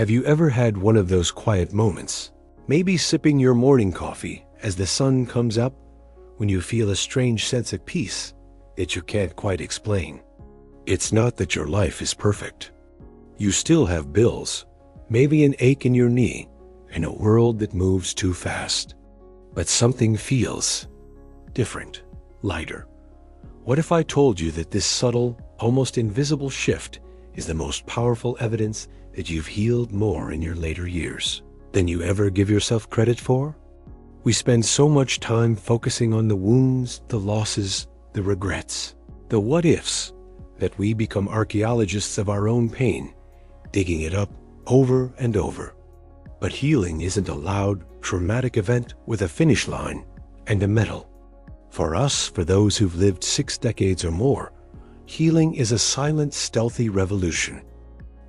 Have you ever had one of those quiet moments, maybe sipping your morning coffee as the sun comes up, when you feel a strange sense of peace that you can't quite explain? It's not that your life is perfect. You still have bills, maybe an ache in your knee, and a world that moves too fast. But something feels different, lighter. What if I told you that this subtle, almost invisible shift is the most powerful evidence that you've healed more in your later years than you ever give yourself credit for? We spend so much time focusing on the wounds, the losses, the regrets, the what-ifs, that we become archaeologists of our own pain, digging it up over and over. But healing isn't a loud, traumatic event with a finish line and a medal. For us, for those who've lived 6 decades or more, healing is a silent, stealthy revolution.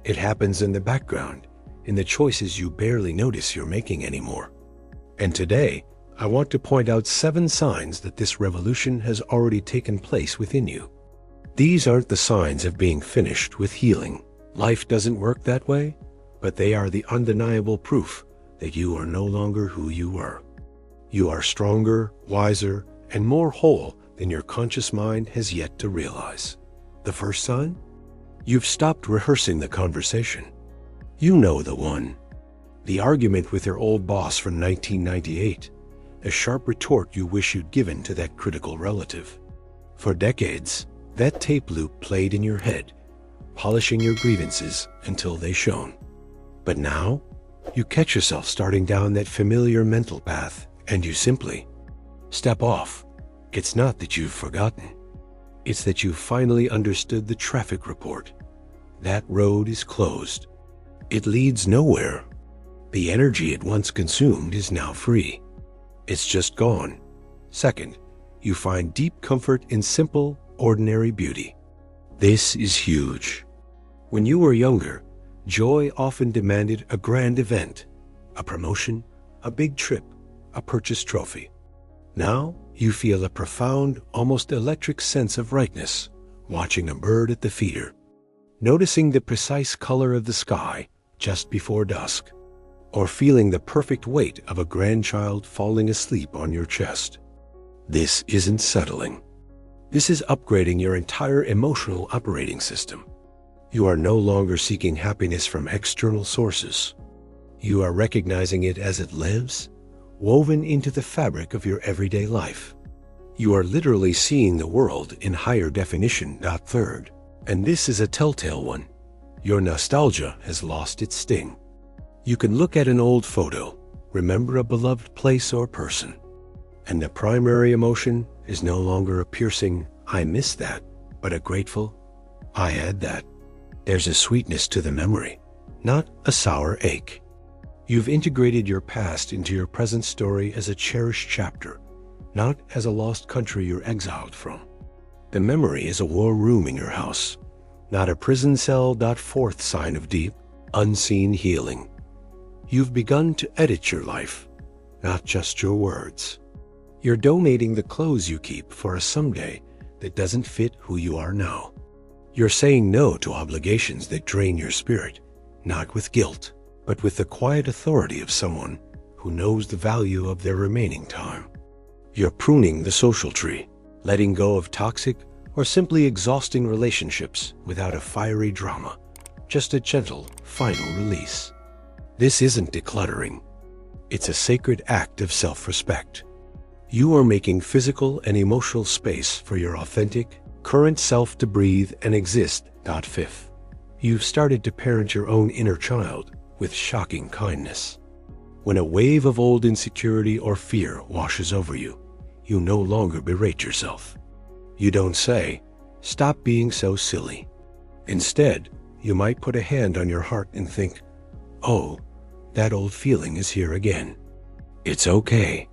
It happens in the background, in the choices you barely notice you're making anymore. And today, I want to point out 7 signs that this revolution has already taken place within you. These aren't the signs of being finished with healing. Life doesn't work that way, but they are the undeniable proof that you are no longer who you were. You are stronger, wiser, and more whole than your conscious mind has yet to realize. The first sign? You've stopped rehearsing the conversation. You know the one. The argument with your old boss from 1998. A sharp retort you wish you'd given to that critical relative. For decades, that tape loop played in your head, polishing your grievances until they shone. But now, you catch yourself starting down that familiar mental path, and you simply step off. It's not that you've forgotten. It's that you've finally understood the traffic report. That road is closed. It leads nowhere. The energy it once consumed is now free. It's just gone. Second, you find deep comfort in simple, ordinary beauty. This is huge. When you were younger, joy often demanded a grand event, a promotion, a big trip, a purchased trophy. Now, you feel a profound, almost electric sense of rightness, watching a bird at the feeder, noticing the precise color of the sky just before dusk, or feeling the perfect weight of a grandchild falling asleep on your chest. This isn't settling. This is upgrading your entire emotional operating system. You are no longer seeking happiness from external sources. You are recognizing it as it lives, woven into the fabric of your everyday life. You are literally seeing the world in higher definition, not third. And this is a telltale one. Your nostalgia has lost its sting. You can look at an old photo, remember a beloved place or person, and the primary emotion is no longer a piercing, "I miss that," but a grateful, "I had that." There's a sweetness to the memory, not a sour ache. You've integrated your past into your present story as a cherished chapter, not as a lost country you're exiled from. The memory is a war room in your house, not a prison cell. Fourth sign of deep, unseen healing. You've begun to edit your life, not just your words. You're donating the clothes you keep for a someday that doesn't fit who you are now. You're saying no to obligations that drain your spirit, not with guilt, but with the quiet authority of someone who knows the value of their remaining time. You're pruning the social tree, letting go of toxic or simply exhausting relationships without a fiery drama, just a gentle, final release. This isn't decluttering. It's a sacred act of self-respect. You are making physical and emotional space for your authentic, current self to breathe and exist. Fifth, you've started to parent your own inner child with shocking kindness. When a wave of old insecurity or fear washes over you, you no longer berate yourself. You don't say, "Stop being so silly." Instead, you might put a hand on your heart and think, "Oh, that old feeling is here again. It's okay.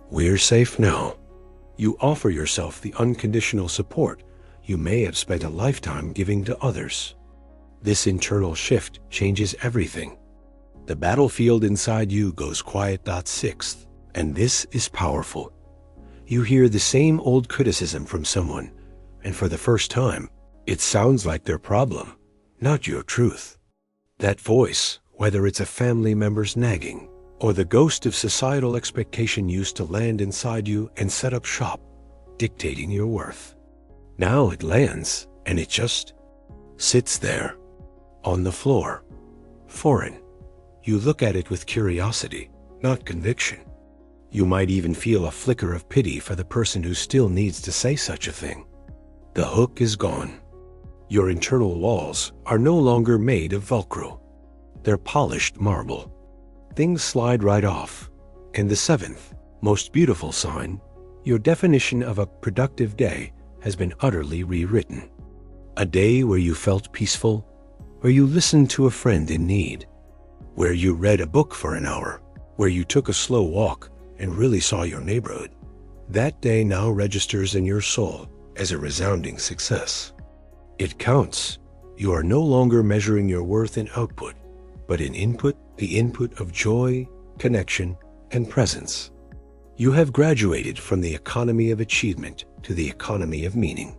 We're safe now." You offer yourself the unconditional support you may have spent a lifetime giving to others. This internal shift changes everything. The battlefield inside you goes quiet. Sixth, and this is powerful. You hear the same old criticism from someone, and for the first time, it sounds like their problem, not your truth. That voice, Whether it's a family member's nagging, or the ghost of societal expectation used to land inside you and set up shop, dictating your worth. Now it lands, and it just sits there, on the floor, foreign. You look at it with curiosity, not conviction. You might even feel a flicker of pity for the person who still needs to say such a thing. The hook is gone. Your internal walls are no longer made of Velcro. They're polished marble. Things slide right off. And the seventh, most beautiful sign, your definition of a productive day has been utterly rewritten. A day where you felt peaceful, where you listened to a friend in need, where you read a book for an hour, where you took a slow walk and really saw your neighborhood. That day now registers in your soul as a resounding success. It counts. You are no longer measuring your worth in output, but in input, the input of joy, connection, and presence. You have graduated from the economy of achievement to the economy of meaning.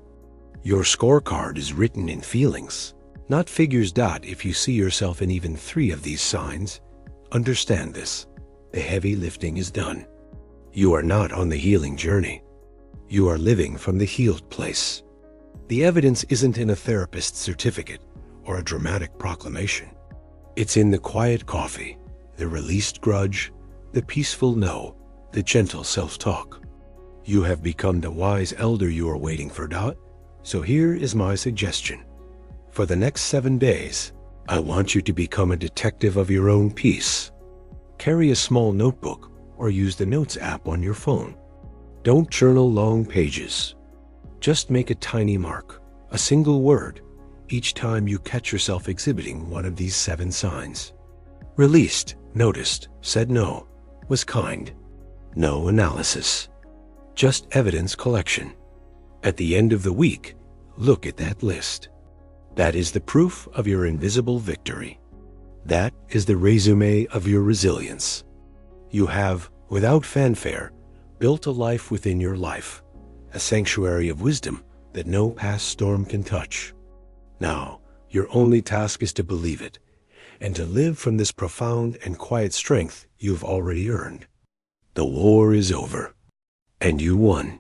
Your scorecard is written in feelings, not figures. If you see yourself in even 3 of these signs, understand this: the heavy lifting is done. You are not on the healing journey. You are living from the healed place. The evidence isn't in a therapist's certificate or a dramatic proclamation. It's in the quiet coffee, the released grudge, the peaceful no, the gentle self-talk. You have become the wise elder you are waiting for. So here is my suggestion. For the next 7 days, I want you to become a detective of your own peace. Carry a small notebook or use the Notes app on your phone. Don't journal long pages. Just make a tiny mark, a single word, each time you catch yourself exhibiting one of these 7 signs. Released, noticed, said no, was kind. No analysis. Just evidence collection. At the end of the week, look at that list. That is the proof of your invisible victory. That is the resume of your resilience. You have, without fanfare, built a life within your life, a sanctuary of wisdom that no past storm can touch. Now, your only task is to believe it, and to live from this profound and quiet strength you've already earned. The war is over, and you won.